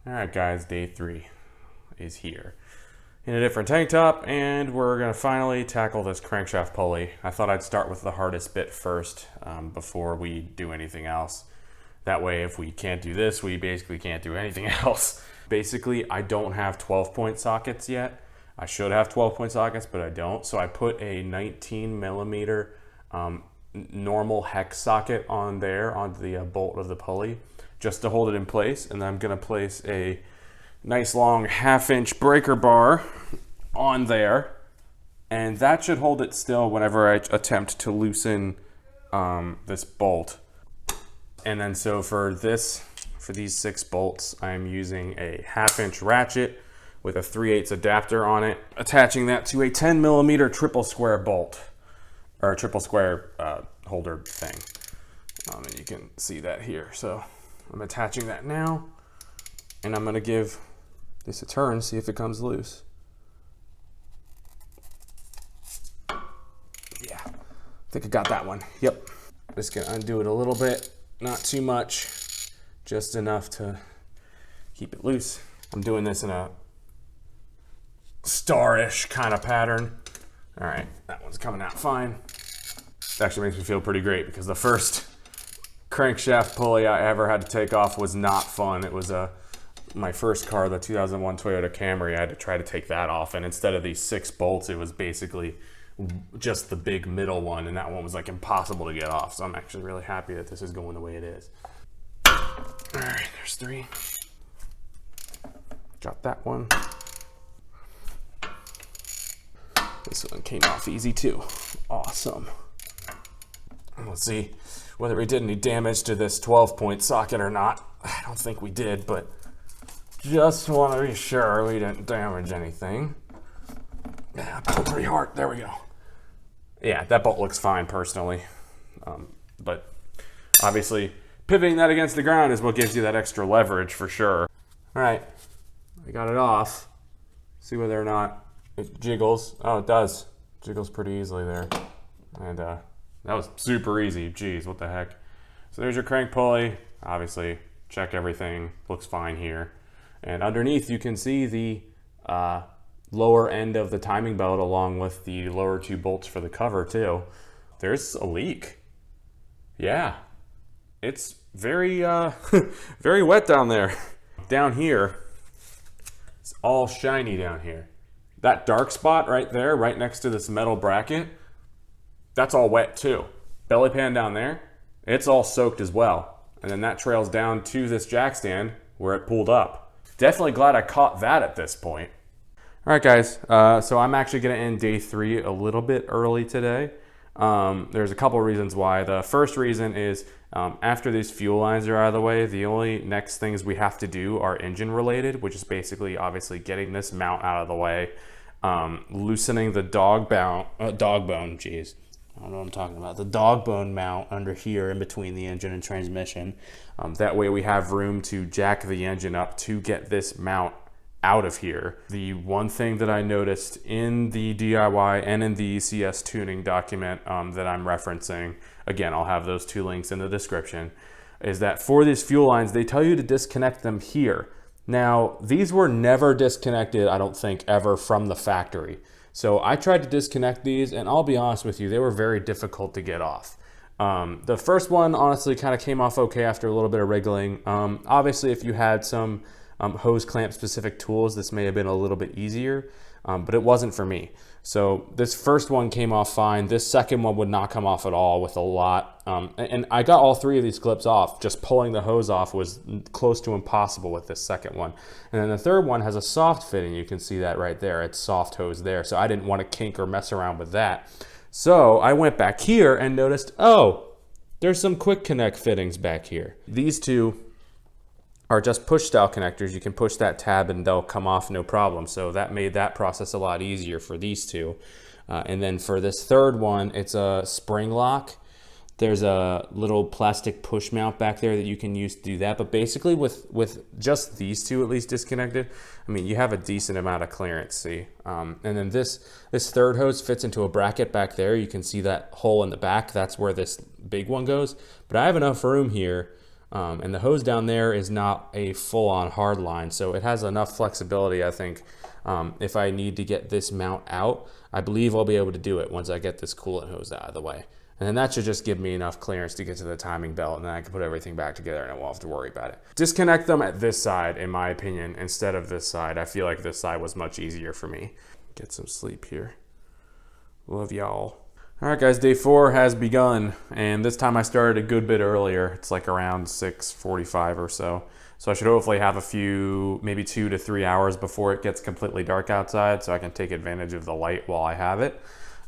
All right, guys, day 3 is here in a different tank top, and we're gonna finally tackle this crankshaft pulley. I thought I'd start with the hardest bit first before we do anything else. That way, if we can't do this, we basically can't do anything else. Basically, I don't have 12-point sockets yet. I should have 12-point sockets, but I don't. So I put a 19 millimeter normal hex socket on there, on the bolt of the pulley, just to hold it in place. And then I'm gonna place a nice long 1/2-inch breaker bar on there. And that should hold it still whenever I attempt to loosen this bolt. And then so for these 6 bolts, I'm using a 1/2-inch ratchet with a 3/8 adapter on it, attaching that to a 10 millimeter triple square bolt, or a triple square holder thing. And you can see that here. So I'm attaching that now, and I'm gonna give this a turn, see if it comes loose. Yeah, I think I got that one. Yep. Just gonna undo it a little bit, not too much, just enough to keep it loose. I'm doing this in a star-ish kind of pattern. All right, that one's coming out fine. It actually makes me feel pretty great because the first crankshaft pulley I ever had to take off was not fun. It was my first car, the 2001 Toyota Camry. I had to try to take that off, and instead of these 6 bolts, it was basically just the big middle one, and that one was like impossible to get off. So I'm actually really happy that this is going the way it is. All right, there's 3. Got that one. This one came off easy too. Awesome. Let's see whether we did any damage to this 12-point socket or not. I don't think we did, but just want to be sure we didn't damage anything. Yeah, I pulled pretty hard. There we go. Yeah, that bolt looks fine personally. But obviously, pivoting that against the ground is what gives you that extra leverage for sure. All right, I got it off. See whether or not it jiggles. Oh, it does. Jiggles pretty easily there. And that was super easy. Jeez, what the heck. So there's your crank pulley. Obviously, check everything. Looks fine here. And underneath, you can see the lower end of the timing belt along with the lower 2 bolts for the cover too. There's a leak. Yeah, it's very, very wet down there. Down here, it's all shiny down here. That dark spot right there, right next to this metal bracket, that's all wet too. Belly pan down there, it's all soaked as well. And then that trails down to this jack stand where it pulled up. Definitely glad I caught that at this point. All right, guys, so I'm actually gonna end day 3 a little bit early today. There's a couple reasons why. The first reason is after these fuel lines are out of the way, the only next things we have to do are engine related, which is basically obviously getting this mount out of the way, loosening the dog bone, geez, I don't know what I'm talking about, the dog bone mount under here in between the engine and transmission. That way we have room to jack the engine up to get this mount out of here. The one thing that I noticed in the DIY and in the ECS tuning document that I'm referencing, again, I'll have those 2 links in the description, is that for these fuel lines, they tell you to disconnect them here. Now, these were never disconnected, I don't think, ever from the factory. So I tried to disconnect these, and I'll be honest with you, they were very difficult to get off. The first one honestly kind of came off okay after a little bit of wriggling. Obviously, if you had some hose clamp specific tools, this may have been a little bit easier, but it wasn't for me. So this first one came off fine. This second one would not come off at all with a lot. And I got all 3 of these clips off. Just pulling the hose off was close to impossible with this second one. And then the third one has a soft fitting. You can see that right there. It's soft hose there. So I didn't want to kink or mess around with that. So I went back here and noticed, oh, there's some quick connect fittings back here. These 2 are just push style connectors. You can push that tab and they'll come off no problem. So that made that process a lot easier for these 2. And then for this third one, it's a spring lock. There's a little plastic push mount back there that you can use to do that. But basically with just these 2 at least disconnected, I mean, you have a decent amount of clearance, see? And then this third hose fits into a bracket back there. You can see that hole in the back. That's where this big one goes. But I have enough room here And the hose down there is not a full-on hard line, so it has enough flexibility, I think. If I need to get this mount out, I believe I'll be able to do it once I get this coolant hose out of the way. And then that should just give me enough clearance to get to the timing belt, and then I can put everything back together and I won't have to worry about it. Disconnect them at this side, in my opinion, instead of this side. I feel like this side was much easier for me. Get some sleep here. Love y'all. All right, guys, day 4 has begun, and this time I started a good bit earlier. It's like around 6:45 or so. So I should hopefully have a few, maybe 2 to 3 hours before it gets completely dark outside, so I can take advantage of the light while I have it.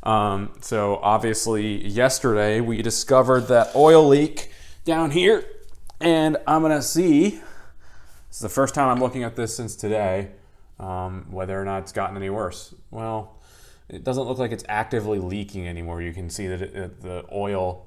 So obviously yesterday we discovered that oil leak down here, and I'm gonna see, it's the first time I'm looking at this since today, whether or not it's gotten any worse. Well, it doesn't look like it's actively leaking anymore. You can see that the oil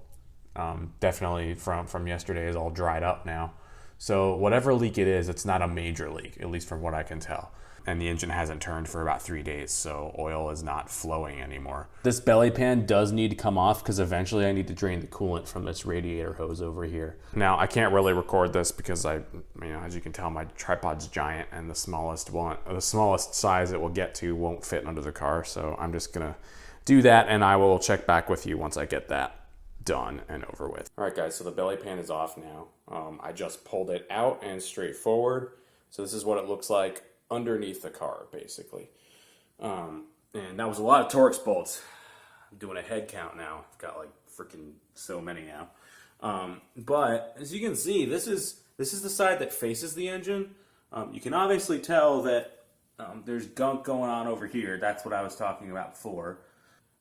definitely from yesterday is all dried up now. So whatever leak it is, it's not a major leak, at least from what I can tell. And the engine hasn't turned for about 3 days, so oil is not flowing anymore. This belly pan does need to come off because eventually I need to drain the coolant from this radiator hose over here. Now, I can't really record this because as you can tell, my tripod's giant, and the smallest size it will get to won't fit under the car. So I'm just gonna do that, and I will check back with you once I get that done and over with. All right, guys, so the belly pan is off now. I just pulled it out and straight forward. So this is what it looks like underneath the car, basically. And that was a lot of Torx bolts. I'm doing a head count now. I've got like freaking so many now. But as you can see, this is the side that faces the engine. You can obviously tell that there's gunk going on over here. That's what I was talking about before.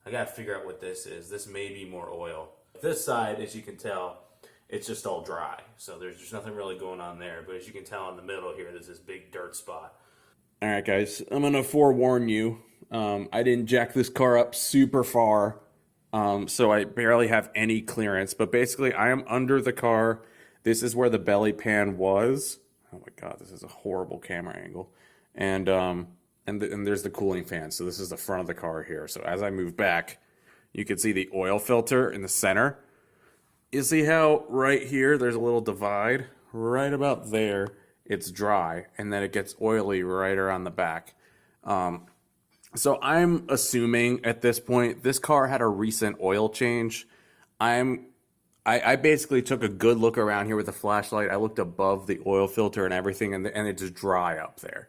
I gotta figure out what this is. This may be more oil. This side, as you can tell, it's just all dry. So there's just nothing really going on there. But as you can tell in the middle here, there's this big dirt spot. All right, guys, I'm gonna forewarn you. I didn't jack this car up super far, so I barely have any clearance. But basically, I am under the car. This is where the belly pan was. Oh my God, this is a horrible camera angle. And there's the cooling fan. So this is the front of the car here. So as I move back, you can see the oil filter in the center. You see how right here there's a little divide? Right about there, it's dry, and then it gets oily right around the back. So I'm assuming at this point, this car had a recent oil change. I basically took a good look around here with a flashlight. I looked above the oil filter and everything, and it's just dry up there.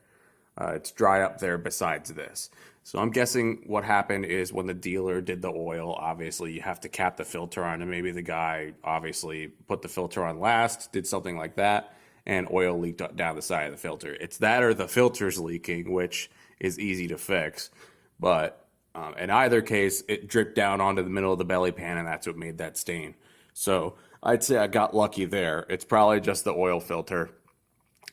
It's dry up there besides this. So I'm guessing what happened is when the dealer did the oil, obviously you have to cap the filter on, and maybe the guy obviously put the filter on last, did something like that, and oil leaked down the side of the filter. It's that or the filter's leaking, which is easy to fix. But in either case, it dripped down onto the middle of the belly pan, and that's what made that stain. So I'd say I got lucky there. It's probably just the oil filter.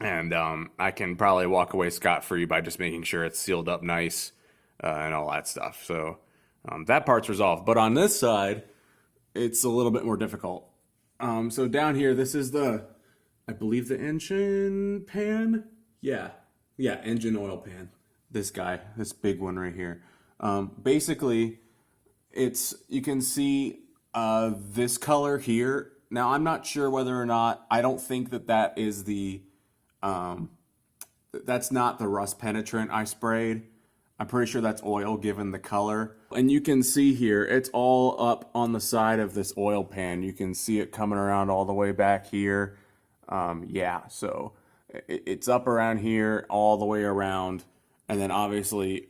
And I can probably walk away scot-free by just making sure it's sealed up nice and all that stuff. So that part's resolved. But on this side, it's a little bit more difficult. So down here, this is I believe the engine pan? Yeah, engine oil pan. This guy, this big one right here. Basically, you can see this color here. Now, I'm not sure whether or not, I don't think that is that's not the rust penetrant I sprayed. I'm pretty sure that's oil given the color. And you can see here, it's all up on the side of this oil pan. You can see it coming around all the way back here. Yeah, so it's up around here, all the way around. And then obviously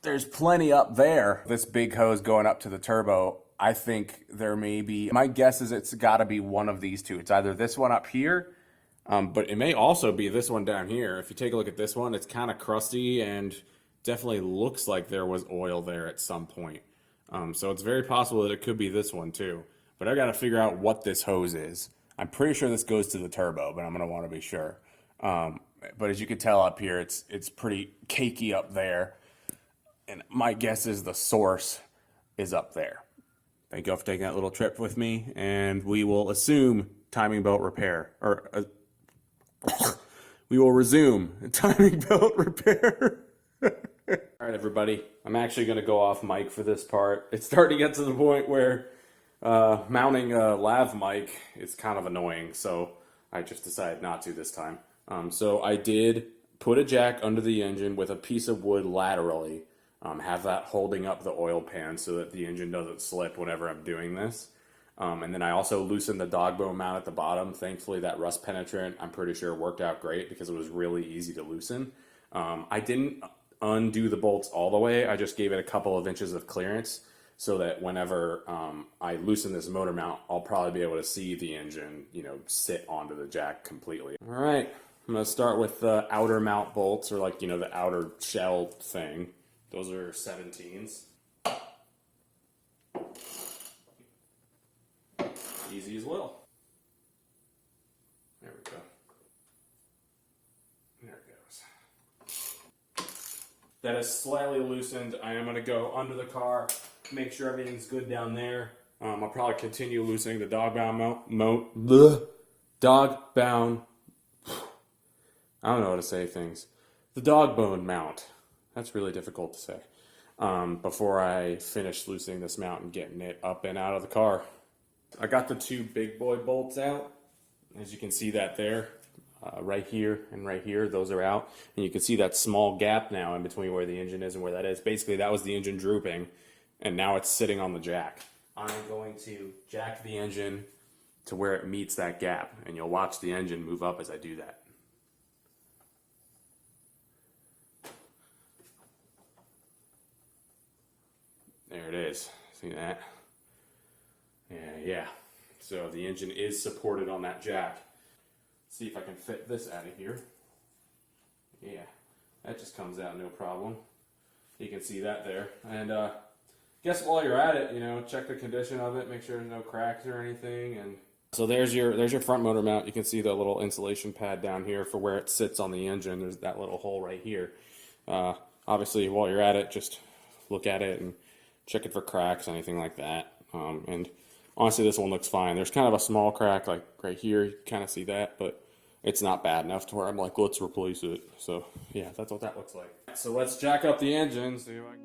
there's plenty up there. This big hose going up to the turbo, I think there may be, my guess is it's gotta be one of these two. It's either this one up here, but it may also be this one down here. If you take a look at this one, it's kind of crusty and definitely looks like there was oil there at some point. So it's very possible that it could be this one too. But I got to figure out what this hose is. I'm pretty sure this goes to the turbo, but I'm going to want to be sure. But as you can tell up here, it's pretty cakey up there. And my guess is the source is up there. Thank you all for taking that little trip with me. And we will assume timing belt repair. We will resume timing belt repair. All right, everybody. I'm actually going to go off mic for this part. It's starting to get to the point where mounting a lav mic is kind of annoying. So I just decided not to this time. So I did put a jack under the engine with a piece of wood laterally, have that holding up the oil pan so that the engine doesn't slip whenever I'm doing this. And then I also loosened the dog bone mount at the bottom. Thankfully, that rust penetrant, I'm pretty sure, worked out great because it was really easy to loosen. I didn't undo the bolts all the way. I just gave it a couple of inches of clearance so that whenever I loosen this motor mount, I'll probably be able to see the engine, sit onto the jack completely. All right, I'm going to start with the outer mount bolts, or the outer shell thing. Those are 17s. Easy as well. There we go. There it goes. That is slightly loosened. I am going to go under the car, make sure everything's good down there. I'll probably continue loosening the dog bound dog bound. I don't know how to say things. The dog bone mount. That's really difficult to say. Before I finish loosening this mount and getting it up and out of the car. I got the two big boy bolts out. As you can see that there, right here and right here, those are out. And you can see that small gap now in between where the engine is and where that is. Basically, that was the engine drooping, and now it's sitting on the jack. I'm going to jack the engine to where it meets that gap, and you'll watch the engine move up as I do that. There it is. See that? Yeah. So the engine is supported on that jack. See if I can fit this out of here. Yeah, that just comes out no problem. You can see that there. And guess while you're at it, check the condition of it, make sure there's no cracks or anything. And so there's your front motor mount. You can see the little insulation pad down here for where it sits on the engine. There's that little hole right here. Obviously, while you're at it, just look at it and check it for cracks, anything like that. And honestly, this one looks fine. There's kind of a small crack, like right here. You kind of see that, but it's not bad enough to where I'm like, let's replace it. So, yeah, that's what that looks like. So let's jack up the engine. See if I can...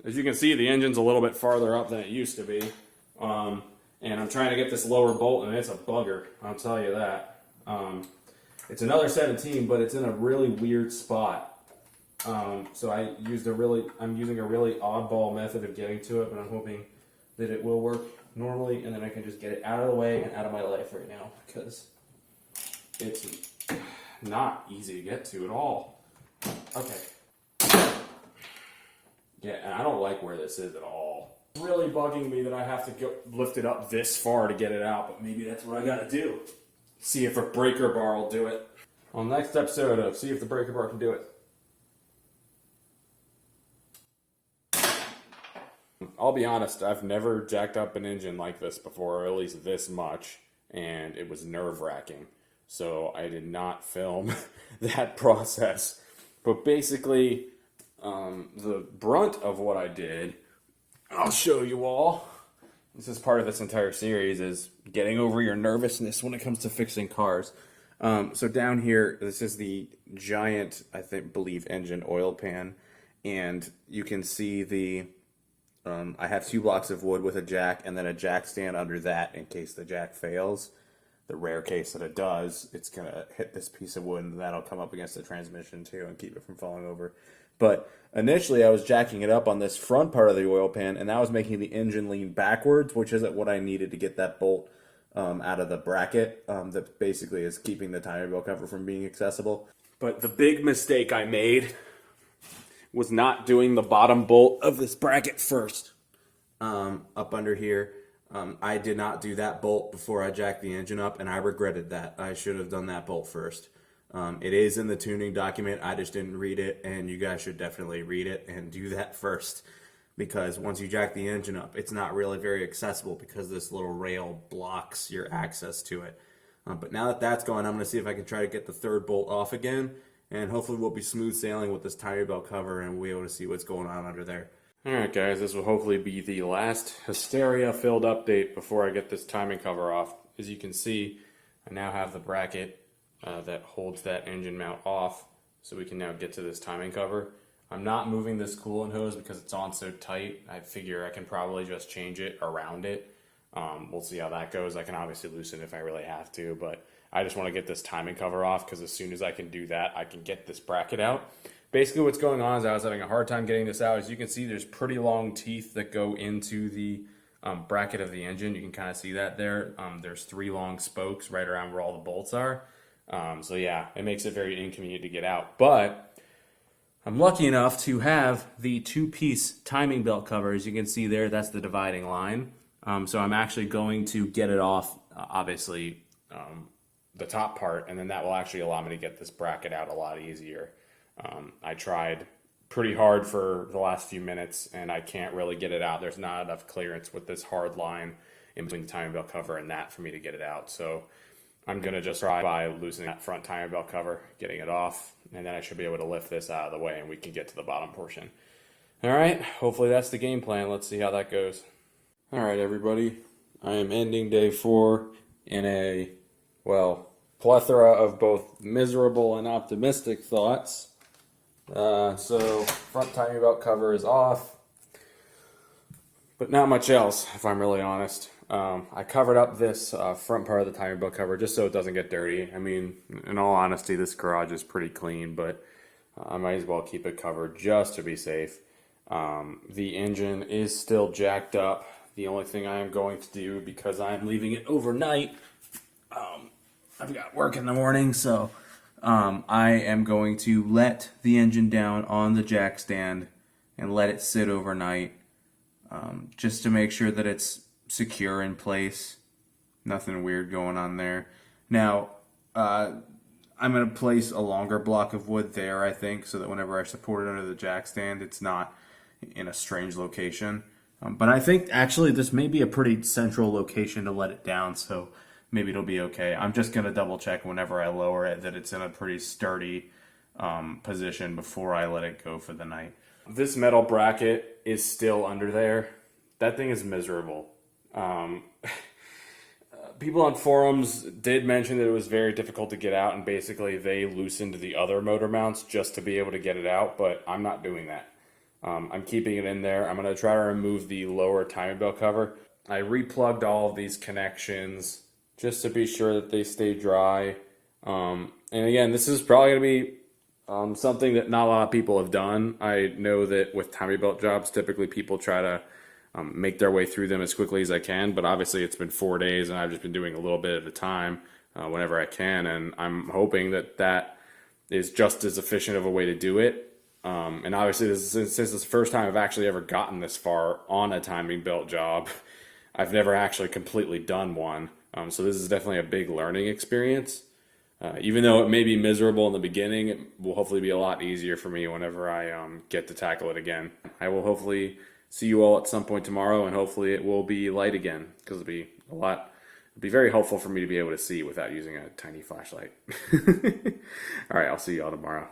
As you can see, the engine's a little bit farther up than it used to be. And I'm trying to get this lower bolt, and it's a bugger, I'll tell you that. It's another 17, but it's in a really weird spot. So I'm using a really oddball method of getting to it, but I'm hoping that it will work normally, and then I can just get it out of the way and out of my life right now, because it's not easy to get to at all. Okay. Yeah, and I don't like where this is at all. It's really bugging me that I have to go lift it up this far to get it out, but maybe that's what I gotta do. See if a breaker bar will do it. On the next episode of See if the breaker bar can do it. I'll be honest, I've never jacked up an engine like this before, or at least this much, and it was nerve-wracking. So I did not film that process. But basically, the brunt of what I did, I'll show you all. This is part of this entire series, is getting over your nervousness when it comes to fixing cars. So down here, this is the giant, believe engine oil pan, and you can see the, I have 2 blocks of wood with a jack, and then a jack stand under that in case the jack fails. The rare case that it does, it's going to hit this piece of wood, and that'll come up against the transmission too and keep it from falling over. But initially I was jacking it up on this front part of the oil pan, and that was making the engine lean backwards, which isn't what I needed to get that bolt out of the bracket that basically is keeping the timing belt cover from being accessible. But the big mistake I made was not doing the bottom bolt of this bracket first up under here. I did not do that bolt before I jacked the engine up, and I regretted that. I should have done that bolt first. It is in the tuning document. I just didn't read it, and you guys should definitely read it and do that first. because once you jack the engine up, it's not really very accessible because this little rail blocks your access to it. But now that that's gone, I'm going to see if I can try to get the third bolt off again, and hopefully we'll be smooth sailing with this timing belt cover and we'll be able to see what's going on under there. Alright guys, this will hopefully be the last hysteria-filled update before I get this timing cover off. As you can see, I now have the bracket that holds that engine mount off, so we can now get to this timing cover. I'm not moving this coolant hose because it's on so tight. I figure I can probably just change it around it. We'll see how that goes. I can obviously loosen it if I really have to, but I just want to get this timing cover off because as soon as I can do that, I can get this bracket out. Basically what's going on is I was having a hard time getting this out. As you can see, there's pretty long teeth that go into the bracket of the engine. You can kind of see that there. There's 3 long spokes right around where all the bolts are. So yeah, it makes it very inconvenient to get out. But I'm lucky enough to have the 2-piece timing belt cover. As you can see there, that's the dividing line. So I'm actually going to get it off, obviously, the top part, and then that will actually allow me to get this bracket out a lot easier. I tried pretty hard for the last few minutes and I can't really get it out. There's not enough clearance with this hard line in between the timing belt cover and that for me to get it out. So I'm going to just try by loosening that front timing belt cover, getting it off, and then I should be able to lift this out of the way and we can get to the bottom portion. Alright, hopefully that's the game plan. Let's see how that goes. Alright everybody, I am ending day 4 in a, well, plethora of both miserable and optimistic thoughts. So front timing belt cover is off, but not much else if I'm really honest. I covered up this front part of the timing belt cover just so it doesn't get dirty. I mean, in all honesty, this garage is pretty clean, but I might as well keep it covered just to be safe. The engine is still jacked up. The only thing I am going to do, because I'm leaving it overnight, I've got work in the morning, so I am going to let the engine down on the jack stand and let it sit overnight, just to make sure that it's secure in place. Nothing weird going on there. Now, I'm going to place a longer block of wood there, I think, so that whenever I support it under the jack stand, it's not in a strange location. But I think actually this may be a pretty central location to let it down, so maybe it'll be okay. I'm just going to double check whenever I lower it that it's in a pretty sturdy position before I let it go for the night. This metal bracket is still under there. That thing is miserable. People on forums did mention that it was very difficult to get out, and basically they loosened the other motor mounts just to be able to get it out, but I'm not doing that. I'm keeping it in there. I'm going to try to remove the lower timing belt cover. I replugged all of these connections just to be sure that they stay dry. And again, this is probably going to be something that not a lot of people have done. I know that with timing belt jobs, typically people try to make their way through them as quickly as I can, but obviously it's been 4 days and I've just been doing a little bit at a time whenever I can, and I'm hoping that that is just as efficient of a way to do it. And obviously since this is the first time I've actually ever gotten this far on a timing belt job, I've never actually completely done one. So this is definitely a big learning experience. Even though it may be miserable in the beginning, it will hopefully be a lot easier for me whenever I get to tackle it again. I will hopefully see you all at some point tomorrow, and hopefully it will be light again, because it'll be very helpful for me to be able to see without using a tiny flashlight. All right, I'll see you all tomorrow.